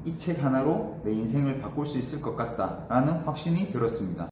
이 책 하나로 내 인생을 바꿀 수 있을 것 같다 라는 확신이 들었습니다.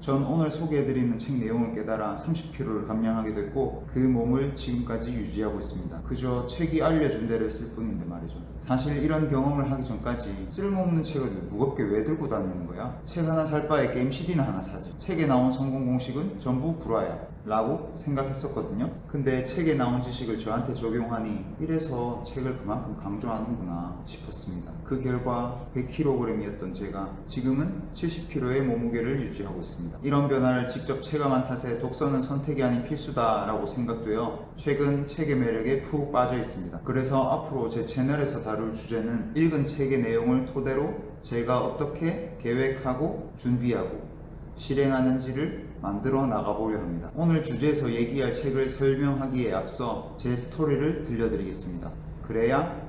전 오늘 소개해드리는 책 내용을 깨달아 30kg를 감량하게 됐고 그 몸을 지금까지 유지하고 있습니다. 그저 책이 알려준 대로 했을 뿐인데 말이죠. 사실 이런 경험을 하기 전까지 쓸모없는 책을 무겁게 왜 들고 다니는 거야? 책 하나 살 바에 게임 CD나 하나 사지. 책에 나온 성공 공식은 전부 불화야 라고 생각했었거든요. 근데 책에 나온 지식을 저한테 적용하니 이래서 책을 그만큼 강조하는구나 싶었습니다. 그 결과 100kg이었던 제가 지금은 70kg의 몸무게를 유지하고 있습니다. 이런 변화를 직접 체감한 탓에 독서는 선택이 아닌 필수다 라고 생각되어 최근 책의 매력에 푹 빠져 있습니다. 그래서 앞으로 제 채널에서 다룰 주제는 읽은 책의 내용을 토대로 제가 어떻게 계획하고 준비하고 실행하는지를 만들어 나가보려 합니다. 오늘 주제에서 얘기할 책을 설명하기에 앞서 제 스토리를 들려드리겠습니다. 그래야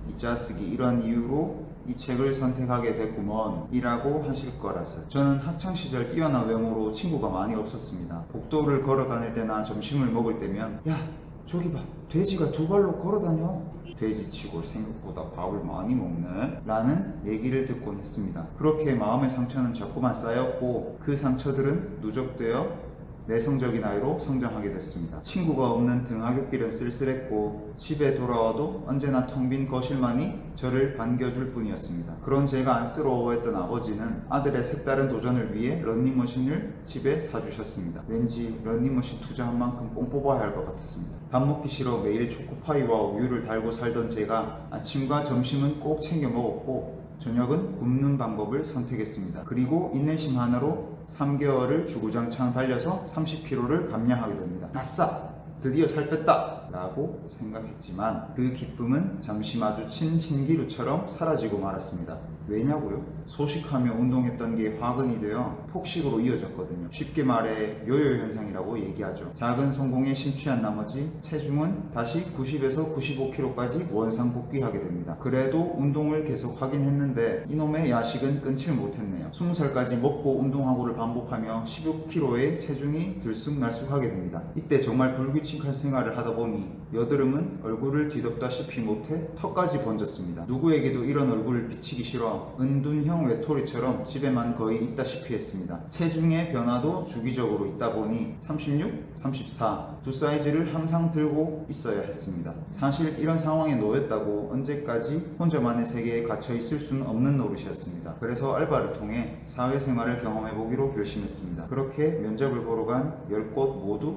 이 자식이 이런 이유로 이 책을 선택하게 됐구먼 이라고 하실 거라서요. 저는 학창시절 뛰어난 외모로 친구가 많이 없었습니다. 복도를 걸어 다닐 때나 점심을 먹을 때면 야 저기 봐 돼지가 두 발로 걸어 다녀. 돼지치고 생각보다 밥을 많이 먹네 라는 얘기를 듣곤 했습니다. 그렇게 마음의 상처는 자꾸만 쌓였고 그 상처들은 누적되어 내성적인 아이로 성장하게 됐습니다. 친구가 없는 등하굣길은 쓸쓸했고 집에 돌아와도 언제나 텅 빈 거실만이 저를 반겨줄 뿐이었습니다. 그런 제가 안쓰러워했던 아버지는 아들의 색다른 도전을 위해 런닝머신을 집에 사주셨습니다. 왠지 런닝머신 투자한 만큼 뽕 뽑아야 할 것 같았습니다. 밥 먹기 싫어 매일 초코파이와 우유를 달고 살던 제가 아침과 점심은 꼭 챙겨 먹었고 저녁은 굶는 방법을 선택했습니다. 그리고 인내심 하나로 3개월을 주구장창 달려서 30kg를 감량하게 됩니다. 아싸! 드디어 살 뺐다! 라고 생각했지만 그 기쁨은 잠시 마주친 신기루처럼 사라지고 말았습니다. 왜냐고요? 소식하며 운동했던 게 화근이 되어 폭식으로 이어졌거든요. 쉽게 말해 요요 현상이라고 얘기하죠. 작은 성공에 심취한 나머지 체중은 다시 90에서 95kg까지 원상복귀하게 됩니다. 그래도 운동을 계속 하긴 했는데 이놈의 야식은 끊질 못했네요. 20살까지 먹고 운동하고를 반복하며 15kg의 체중이 들쑥날쑥하게 됩니다. 이때 정말 불규칙한 생활을 하다 보니 여드름은 얼굴을 뒤덮다시피 못해 턱까지 번졌습니다. 누구에게도 이런 얼굴을 비치기 싫어 은둔형 외톨이처럼 집에만 거의 있다시피 했습니다. 체중의 변화도 주기적으로 있다 보니 36, 34 두 사이즈를 항상 들고 있어야 했습니다. 사실 이런 상황에 놓였다고 언제까지 혼자만의 세계에 갇혀 있을 수는 없는 노릇이었습니다. 그래서 알바를 통해 사회생활을 경험해보기로 결심했습니다. 그렇게 면접을 보러 간 10곳 모두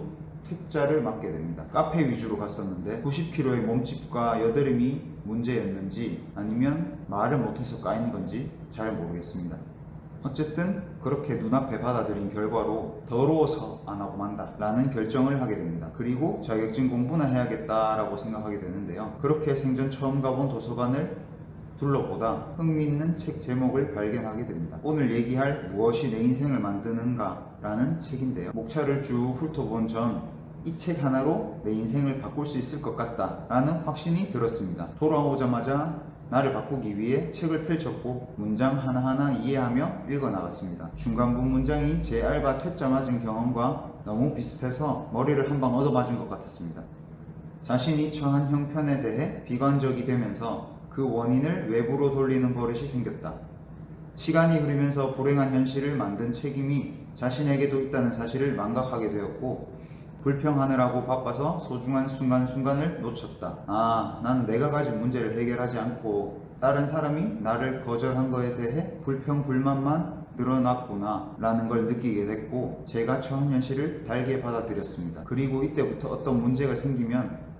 퇴짜를 맞게 됩니다. 카페 위주로 갔었는데 90kg의 몸집과 여드름이 문제였는지 아니면 말을 못해서 까인 건지 잘 모르겠습니다. 어쨌든 그렇게 눈앞에 받아들인 결과로 더러워서 안 하고 만다 라는 결정을 하게 됩니다. 그리고 자격증 공부나 해야겠다 라고 생각하게 되는데요. 그렇게 생전 처음 가본 도서관을 둘러보다 흥미있는 책 제목을 발견하게 됩니다. 오늘 얘기할 무엇이 내 인생을 만드는가 라는 책인데요. 목차를 쭉 훑어본 전 이 책 하나로 내 인생을 바꿀 수 있을 것 같다 라는 확신이 들었습니다. 돌아오자마자 나를 바꾸기 위해 책을 펼쳤고 문장 하나하나 이해하며 읽어나갔습니다. 중간부 문장이 제 알바 퇴짜 맞은 경험과 너무 비슷해서 머리를 한 방 얻어맞은 것 같았습니다. 자신이 처한 형편에 대해 비관적이 되면서 그 원인을 외부로 돌리는 버릇이 생겼다. 시간이 흐르면서 불행한 현실을 만든 책임이 자신에게도 있다는 사실을 망각하게 되었고 불평하느라고 바빠서 소중한 순간순간을 놓쳤다. 난 내가 가진 문제를 해결하지 않고 다른 사람이 나를 거절한 거에 대해 불평, 불만만 늘어났구나 라는 걸 느끼게 됐고 제가 처한 현실을 달게 받아들였습니다. 그리고 이때부터 어떤 문제가 생기면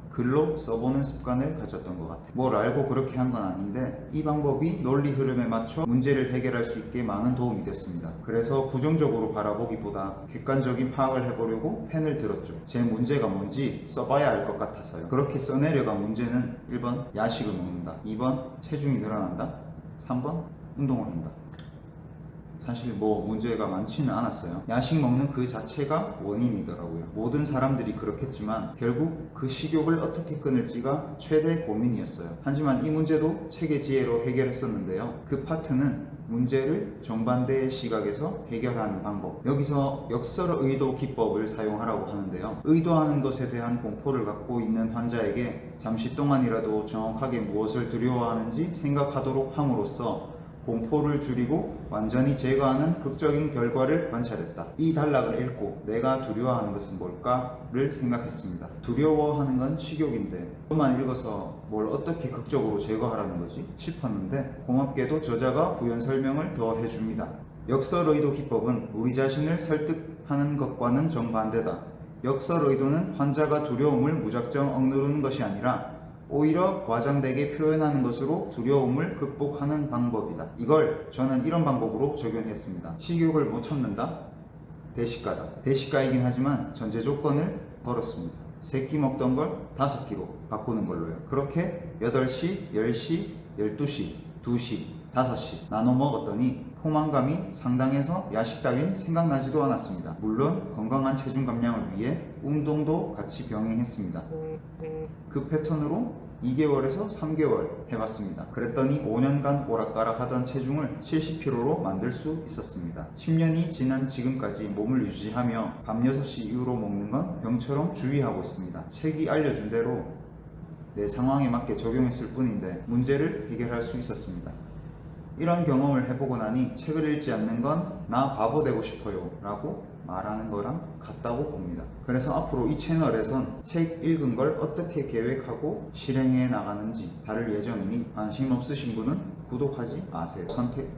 글로 써보는 습관을 가졌던 것 같아요. 뭘 알고 그렇게 한 건 아닌데 이 방법이 논리 흐름에 맞춰 문제를 해결할 수 있게 많은 도움이 됐습니다. 그래서 부정적으로 바라보기보다 객관적인 파악을 해보려고 펜을 들었죠. 제 문제가 뭔지 써봐야 알 것 같아서요. 그렇게 써내려간 문제는 1번 야식을 먹는다, 2번 체중이 늘어난다, 3번 운동을 한다. 사실 뭐 문제가 많지는 않았어요. 야식 먹는 그 자체가 원인이더라고요. 모든 사람들이 그렇겠지만 결국 그 식욕을 어떻게 끊을지가 최대 고민이었어요. 하지만 이 문제도 책의 지혜로 해결했었는데요. 그 파트는 문제를 정반대의 시각에서 해결하는 방법. 여기서 역설 의도 기법을 사용하라고 하는데요. 의도하는 것에 대한 공포를 갖고 있는 환자에게 잠시 동안이라도 정확하게 무엇을 두려워하는지 생각하도록 함으로써 공포를 줄이고 완전히 제거하는 극적인 결과를 관찰했다. 이 단락을 읽고 내가 두려워하는 것은 뭘까를 생각했습니다. 두려워하는 건 식욕인데 그만 읽어서 뭘 어떻게 극적으로 제거하라는 거지 싶었는데 고맙게도 저자가 부연 설명을 더 해줍니다. 역설 의도 기법은 우리 자신을 설득하는 것과는 정반대다. 역설 의도는 환자가 두려움을 무작정 억누르는 것이 아니라 오히려 과장되게 표현하는 것으로 두려움을 극복하는 방법이다. 이걸 저는 이런 방법으로 적용했습니다. 식욕을 못 참는다? 대식가다. 대식가이긴 하지만 전제 조건을 걸었습니다. 3끼 먹던 걸 5끼로 바꾸는 걸로요. 그렇게 8시, 10시, 12시, 2시, 5시 나눠 먹었더니 포만감이 상당해서 야식 따윈 생각나지도 않았습니다. 물론 건강한 체중 감량을 위해 운동도 같이 병행했습니다. 그 패턴으로 2개월에서 3개월 해봤습니다. 그랬더니 5년간 오락가락 하던 체중을 70kg로 만들 수 있었습니다. 10년이 지난 지금까지 몸을 유지하며 밤 6시 이후로 먹는 건 병처럼 주의하고 있습니다. 책이 알려준 대로 내 상황에 맞게 적용했을 뿐인데 문제를 해결할 수 있었습니다. 이런 경험을 해보고 나니 책을 읽지 않는 건 나 바보 되고 싶어요 라고 말하는 거랑 같다고 봅니다. 그래서 앞으로 이 채널에선 책 읽은 걸 어떻게 계획하고 실행해 나가는지 다룰 예정이니 관심 없으신 분은 구독하지 마세요. 선택